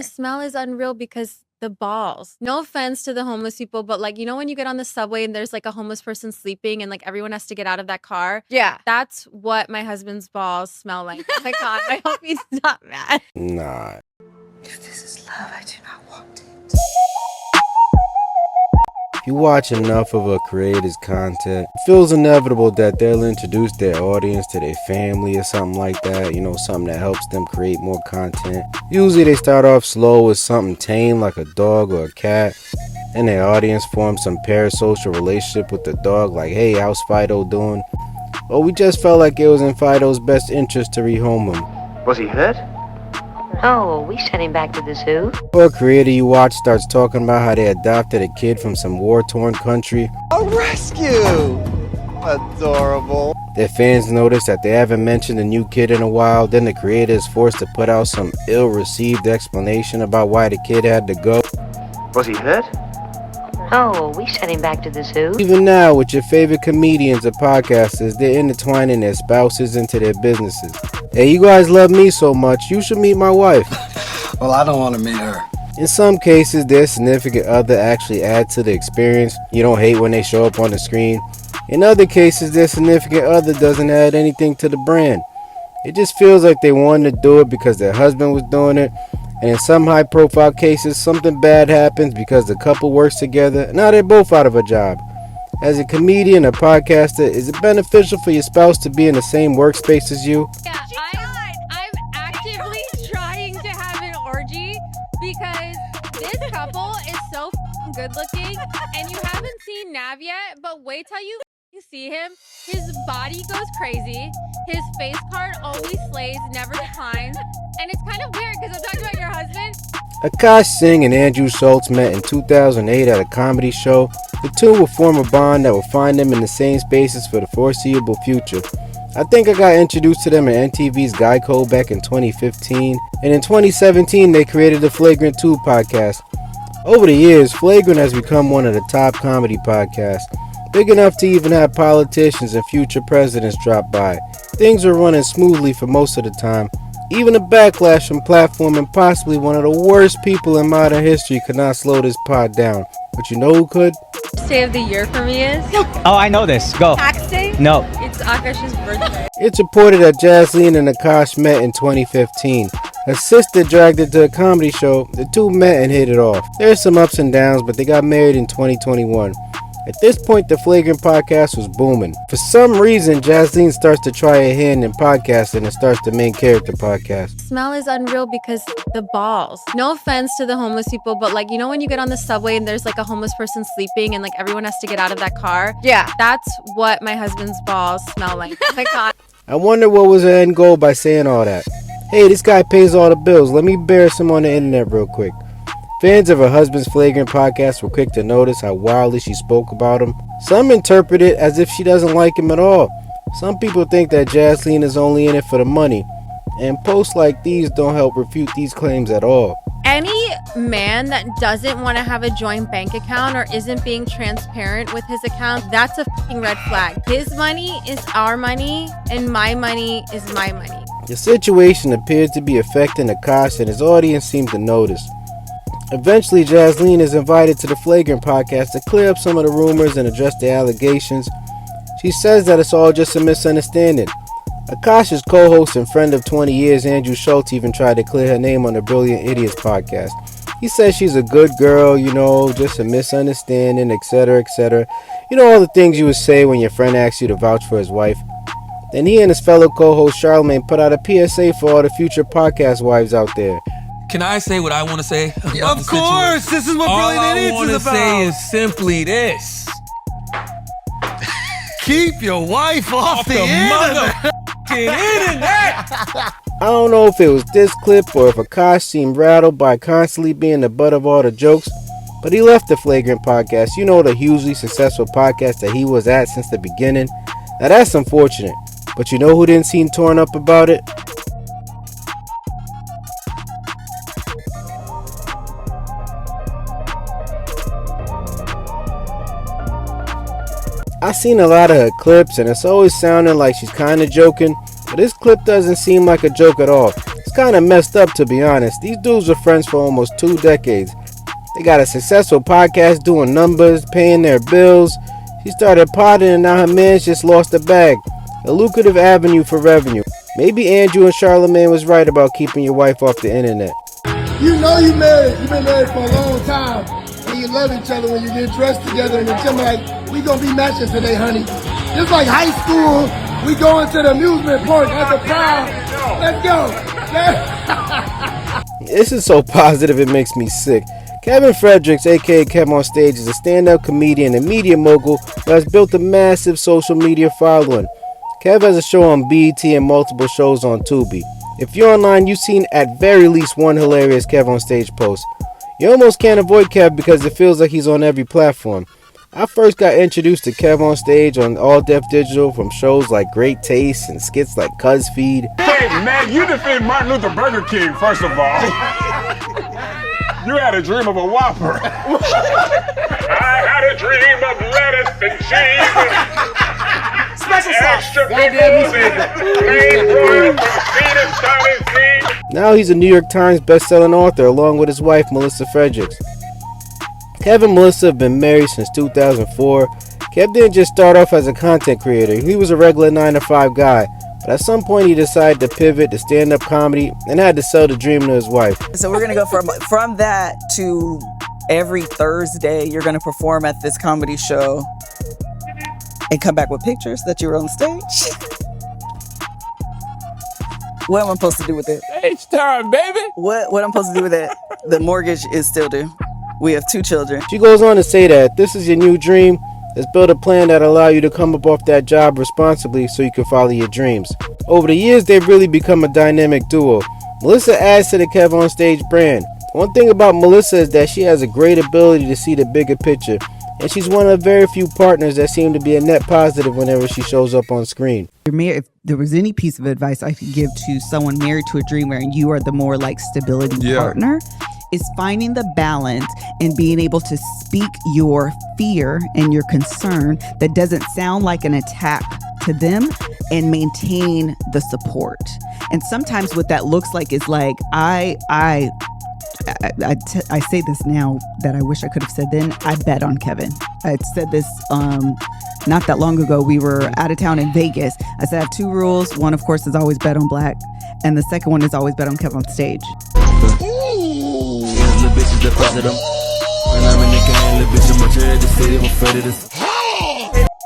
The smell is unreal because the balls. No offense to the homeless people, but like, you know, when you get on the subway and there's like a homeless person sleeping and like everyone has to get out of that car? Yeah. That's what my husband's balls smell like. Oh my God, I hope he's not mad. Nah. If this is love, I do not want it. If you watch enough of a creator's content, it feels inevitable that they'll introduce their audience to their family or something like that, you know, something that helps them create more content. Usually they start off slow with something tame like a dog or a cat, and their audience forms some parasocial relationship with the dog, like, hey, how's Fido doing? Or we just felt like it was in Fido's best interest to rehome him. Was he hurt? Oh, we sent him back to the zoo. Or a creator you watch starts talking about how they adopted a kid from some war-torn country. A rescue! Adorable. Their fans notice that they haven't mentioned the new kid in a while, then the creator is forced to put out some ill-received explanation about why the kid had to go. Was he hurt? Oh, we sent him back to the zoo. Even now, with your favorite comedians or podcasters, they're intertwining their spouses into their businesses. Hey, you guys love me so much, you should meet my wife. Well, I don't want to meet her. In some cases, their significant other actually adds to the experience. You don't hate when they show up on the screen. In other cases, their significant other doesn't add anything to the brand. It just feels like they wanted to do it because their husband was doing it. And in some high-profile cases, something bad happens because the couple works together, and now they're both out of a job. As a comedian or podcaster, is it beneficial for your spouse to be in the same workspace as you? Yeah, I'm actively trying to have an orgy because this couple is so good looking, and you haven't seen Nav yet, but wait till you see him. His body goes crazy. His face card always slays, never declines. And it's kind of weird because I'm talking about your husband. Akaash Singh and Andrew Schultz met in 2008 at a comedy show. The two will form a bond that will find them in the same spaces for the foreseeable future. I think I got introduced to them in MTV's Guy Code back in 2015, and in 2017 they created the Flagrant 2 podcast. Over the years, Flagrant has become one of the top comedy podcasts, big enough to even have politicians and future presidents drop by. Things were running smoothly for most of the time. Even a backlash from Platform and possibly one of the worst people in modern history could not slow this pod down. But you know who could? Day of the year for me is Oh, I know this. Go. Tax Day. No. It's Akaash's birthday. It's reported that Jaslene and Akaash met in 2015. Her sister dragged her to a comedy show. The two met and hit it off. There's some ups and downs, but they got married in 2021. At this point, the Flagrant podcast was booming. For some reason, Jaslene starts to try her hand in podcasting and starts the main character podcast. Smell is unreal because the balls. No offense to the homeless people, but like, you know, when you get on the subway and there's like a homeless person sleeping and like everyone has to get out of that car? Yeah. That's what my husband's balls smell like. Oh my God. I wonder what was her end goal by saying all that. Hey, this guy pays all the bills. Let me embarrass him on the internet real quick. Fans of her husband's Flagrant podcast were quick to notice how wildly she spoke about him. Some interpret it as if she doesn't like him at all. Some people think that Jaslene is only in it for the money. And posts like these don't help refute these claims at all. Any man that doesn't want to have a joint bank account or isn't being transparent with his account, that's a fucking red flag. His money is our money and my money is my money. The situation appears to be affecting Akaash, and his audience seems to notice. Eventually, Jaslene is invited to the Flagrant podcast to clear up some of the rumors and address the allegations. She says that it's all just a misunderstanding. Akaash's co-host and friend of 20 years, Andrew Schultz, even tried to clear her name on the Brilliant Idiots podcast. He says she's a good girl, you know, just a misunderstanding, etc., etc. You know, all the things you would say when your friend asks you to vouch for his wife. Then he and his fellow co-host Charlemagne put out a PSA for all the future podcast wives out there. Can I say what I want to say? Of course! This is what Brilliant Idiots is about! All I want to say is simply this. Keep your wife off the internet! I don't know if it was this clip or if Akaash seemed rattled by constantly being the butt of all the jokes, but he left the Flagrant podcast, you know, the hugely successful podcast that he was at since the beginning. Now that's unfortunate, but you know who didn't seem torn up about it? I've seen a lot of her clips and it's always sounding like she's kind of joking, but this clip doesn't seem like a joke at all. It's kind of messed up, to be honest. These dudes were friends for almost 2 decades. They got a successful podcast doing numbers, paying their bills. She started potting and now her man's just lost the bag. A lucrative avenue for revenue. Maybe Andrew and Charlamagne was right about keeping your wife off the internet. You know you married. You've been married for a long time. And you love each other when you get dressed together in the gym like, we gonna be matching today, honey. Just like high school, we going to the amusement park at the prom. Let's go. This is so positive it makes me sick. Kevin Fredericks, aka KevOnStage, is a stand-up comedian and media mogul who has built a massive social media following. Kev has a show on BET and multiple shows on Tubi. If you're online, you've seen at very least one hilarious KevOnStage post. You almost can't avoid Kev because it feels like he's on every platform. I first got introduced to KevOnStage on All Def Digital from shows like Great Taste and skits like CuzFeed. Hey man, you defend Martin Luther Burger King, first of all. You had a dream of a Whopper. I had a dream of lettuce and cheese. Special extra pickles and plain broiled from sea to shining sea. Now he's a New York Times best-selling author along with his wife, Melissa Fredericks. Kev and Melissa have been married since 2004. Kev didn't just start off as a content creator. He was a regular 9-to-5 guy. But at some point he decided to pivot to stand-up comedy and had to sell the dream to his wife. So we're going to go from that to every Thursday you're going to perform at this comedy show and come back with pictures that you were on stage. What am I supposed to do with it? Stage time, baby. What I'm supposed to do with it? The mortgage is still due. We have 2 children. She goes on to say that this is your new dream. Let's build a plan that allow you to come up off that job responsibly so you can follow your dreams. Over the years, they've really become a dynamic duo. Melissa adds to the KevOnStage brand. One thing about Melissa is that she has a great ability to see the bigger picture, and she's one of very few partners that seem to be a net positive whenever she shows up on screen. If there was any piece of advice I could give to someone married to a dreamer and you are the more like stability partner, is finding the balance and being able to speak your fear and your concern that doesn't sound like an attack to them and maintain the support. And sometimes what that looks like is like, I say this now that I wish I could have said then. I bet on Kevin. I said this not that long ago. We were out of town in Vegas. I said I have 2 rules. One, of course, is always bet on black. And the second one is always bet on KevOnStage.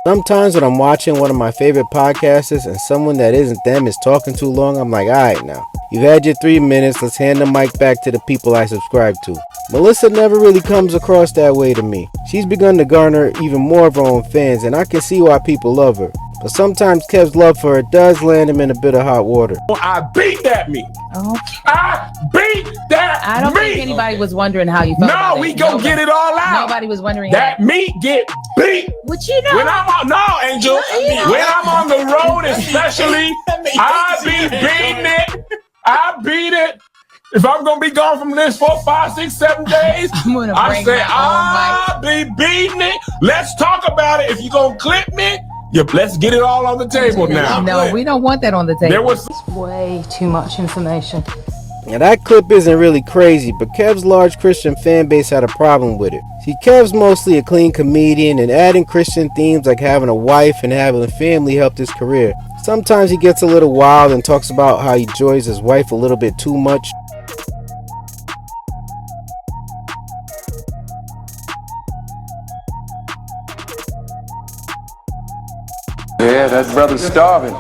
Sometimes when I'm watching one of my favorite podcasters and someone that isn't them is talking too long, I'm like, alright now, you've had your 3 minutes, let's hand the mic back to the people I subscribe to. Melissa never really comes across that way to me. She's begun to garner even more of her own fans, and I can see why people love her. But sometimes Kev's love for her does land him in a bit of hot water. I beat that meat. Okay. I beat that meat. I don't think anybody was wondering how you felt about it. No, we go get it all out. Nobody was wondering that meat get beat. What you know? When I'm on, no, Angel. When I'm on the road, especially, I be beating it. I beat it. If I'm gonna be gone from this 4, 5, 6, 7 days, I say I'll be beating it. Let's talk about it. If you gonna clip me, let's get it all on the table now. No, we don't want that on the table. There was way too much information. Now that clip isn't really crazy, but Kev's large Christian fan base had a problem with it. See, Kev's mostly a clean comedian, and adding Christian themes like having a wife and having a family helped his career. Sometimes he gets a little wild and talks about how he enjoys his wife a little bit too much. Yeah, that brother's starving.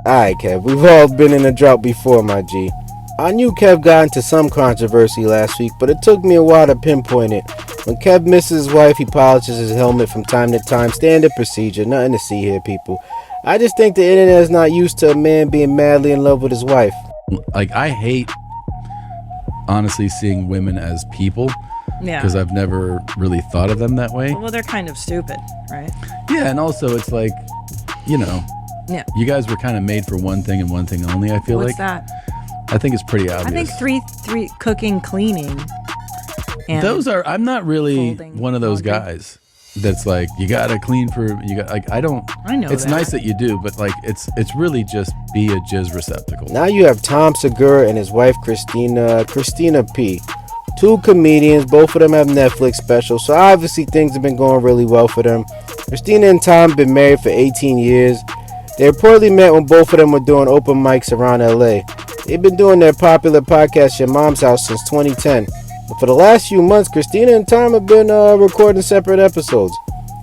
Alright, Kev, we've all been in a drought before, my G. I knew Kev got into some controversy last week, but it took me a while to pinpoint it. When Kev misses his wife, he polishes his helmet from time to time. Standard procedure, nothing to see here, people. I just think the internet is not used to a man being madly in love with his wife. Like, I hate, honestly, seeing women as people. Yeah. Because I've never really thought of them that way. Well, they're kind of stupid, right? Yeah, and also it's like, you know, you guys were kind of made for one thing and one thing only, I feel like. What's that? I think it's pretty obvious. I think three cooking, cleaning. And those are, I'm not really one of those guys. that's like you gotta clean I don't. I know it's that. nice that you do, but like it's really just be a jizz receptacle. Now you have Tom Segura and his wife Christina P. Two comedians, both of them have Netflix specials, so obviously things have been going really well for them. Christina and Tom have been married for 18 years. They reportedly met when both of them were doing open mics around LA. They've been doing their popular podcast Your Mom's House since 2010. But for the last few months, Christina and Tom have been recording separate episodes.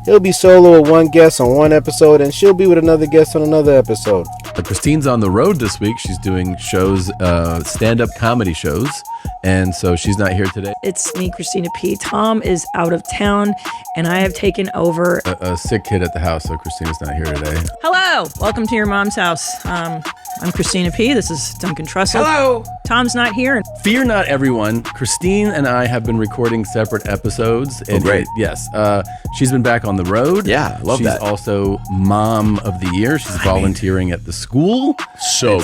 He'll be solo with one guest on one episode, and she'll be with another guest on another episode. Christine's on the road this week. She's doing shows, stand-up comedy shows, and so she's not here today. It's me, Christina P. Tom is out of town, and I have taken over. A sick kid at the house, so Christina's not here today. Hello, welcome to Your Mom's House. I'm Christina P. This is Duncan Trussell. Hello. Tom's not here. Fear not, everyone. Christine and I have been recording separate episodes. Oh, great. Yes. She's been back on the road. Yeah, I love She's that. also Mom of the Year. She's volunteering at the school.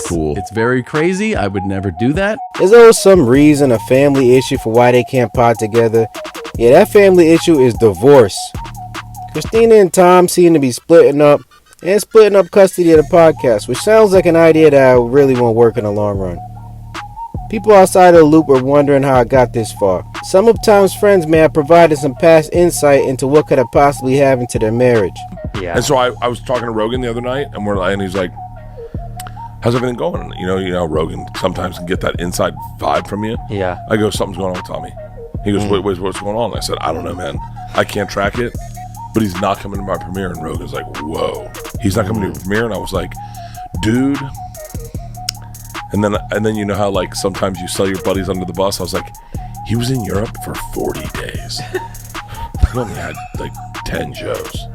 Cool. It's very crazy. I would never do that. There's always some reason, a family issue for why they can't pod together. Yeah, that family issue is divorce. Christina and Tom seem to be splitting up custody of the podcast, which sounds like an idea that I really won't work in the long run. People outside of the loop are wondering how I got this far. Some of Tom's friends may have provided some past insight into what could have possibly happened to their marriage. Yeah. And so I was talking to Rogan the other night, and he's like, "How's everything going?" You know, Rogan sometimes can get that inside vibe from you. Yeah. I go, "Something's going on with Tommy." He goes, "Wait, what's going on?" I said, "I don't know, man. I can't track it, but he's not coming to my premiere." And Rogan's like, "Whoa, he's not coming to your premiere?" And I was like, "Dude." And then you know how like sometimes you sell your buddies under the bus. I was like, he was in Europe for 40 days. He only had like 10 shows.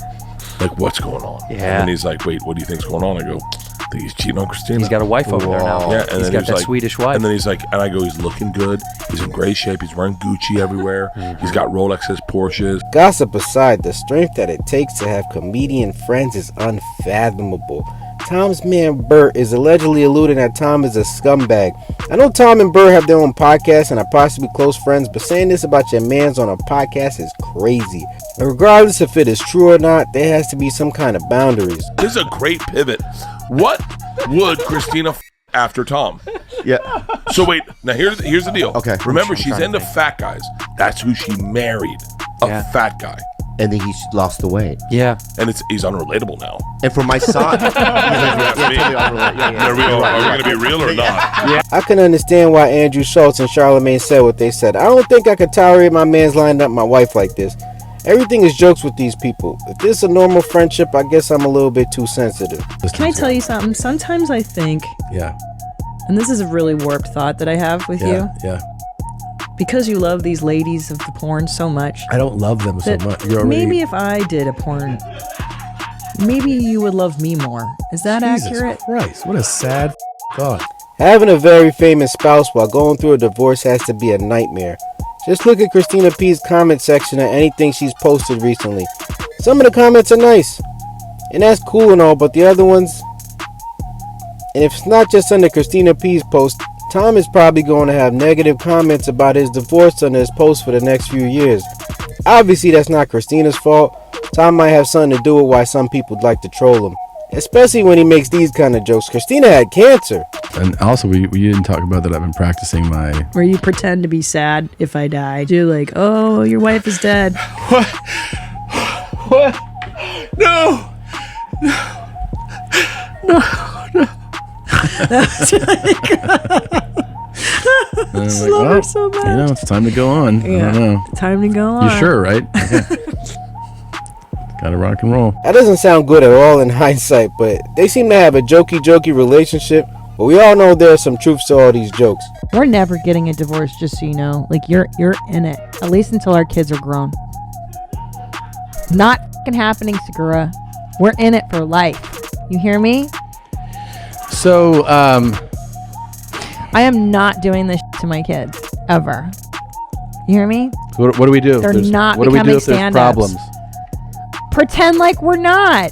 Like, what's going on? Yeah. And then he's like, "Wait, what do you think's going on?" I go, "I think he's cheating on Christina." He's got a wife over there now. Yeah, and he's then got that like, Swedish wife. And then he's like, and I go, "He's looking good. He's in great shape. He's wearing Gucci everywhere. He's got Rolexes, Porsches." Gossip aside, the strength that it takes to have comedian friends is unfathomable. Tom's man Bert is allegedly alluding that Tom is a scumbag. I know Tom and Bert have their own podcast and are possibly close friends, but saying this about your mans on a podcast is crazy. And regardless if it is true or not, there has to be some kind of boundaries. This is a great pivot. What would Christina after Tom? Yeah. So wait, now here's the deal. Okay. Remember, I'm she's trying to into think. fat guys. That's who she married. A fat guy. And then he's lost the weight. Yeah. And he's unrelatable now. And for my son, totally unrelated. There we go. Are we going to be real or not? Yeah. I can understand why Andrew Schultz and Charlamagne said what they said. I don't think I could tolerate my man's lining up my wife like this. Everything is jokes with these people. If this is a normal friendship, I guess I'm a little bit too sensitive. Can I tell you something? Sometimes I think, Yeah. and this is a really warped thought that I have with you, Yeah. because you love these ladies of the porn so much. I don't love them so that much. You're already, maybe if I did a porn, maybe you would love me more. Is that Jesus accurate? Christ, what a sad thought. Having a very famous spouse while going through a divorce has to be a nightmare. Just look at Christina P's comment section on anything she's posted recently. Some of the comments are nice, and that's cool and all, but the other ones... And if it's not just under Christina P's post, Tom is probably going to have negative comments about his divorce under his post for the next few years. Obviously, that's not Christina's fault. Tom might have something to do with why some people like to troll him, especially when he makes these kind of jokes. Christina had cancer. And also, we didn't talk about that. I've been practicing my... Where you pretend to be sad if I die. Do like, oh, your wife is dead. What? No. Just love her so much. You know, it's time to go on. Yeah. I don't know. Time to go on. You sure, right? Okay. Gotta rock and roll. That doesn't sound good at all in hindsight, but they seem to have a jokey relationship. But we all know there's some truth to all these jokes. We're never getting a divorce, just so you know. Like, you're in it. At least until our kids are grown. Not f***ing happening, Segura. We're in it for life. You hear me? So, I am not doing this to my kids. Ever. You hear me? What do we do? They're not What do we do becoming if there's stand-ups. problems? Pretend like we're not.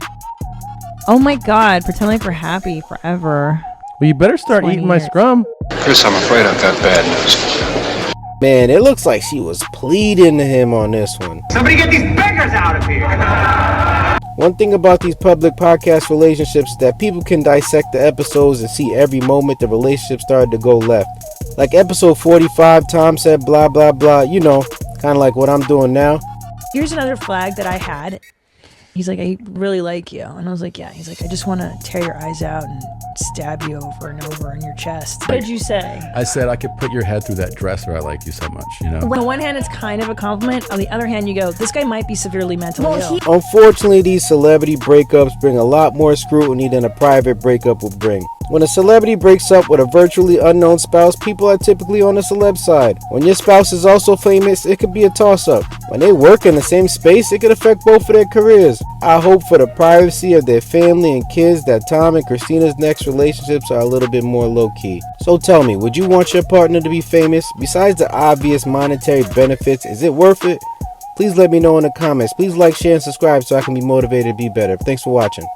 Oh my God. Pretend like we're happy forever. Well, you better start 20 eating my years. scrum. Chris, I'm afraid I've got bad news. Man, it looks like she was pleading to him on this one. Somebody get these beggars out of here! One thing about these public podcast relationships is that people can dissect the episodes and see every moment the relationship started to go left. Like episode 45, Tom said blah blah blah, you know, kind of like what I'm doing now. Here's another flag that I had. He's like, I really like you. And I was like, yeah. He's like, I just want to tear your eyes out and stab you over and over in your chest. What did you say? I said I could put your head through that dresser. I like you so much, you know? On the one hand, it's kind of a compliment. On the other hand, you go, this guy might be severely mentally ill. Unfortunately, these celebrity breakups bring a lot more scrutiny than a private breakup would bring. When a celebrity breaks up with a virtually unknown spouse, people are typically on the celeb side. When your spouse is also famous, it could be a toss-up. When they work in the same space, it could affect both of their careers. I hope for the privacy of their family and kids that Tom and Christina's next relationships are a little bit more low-key. So tell me, would you want your partner to be famous? Besides the obvious monetary benefits, is it worth it? Please let me know in the comments. Please like, share, and subscribe so I can be motivated to be better. Thanks for watching.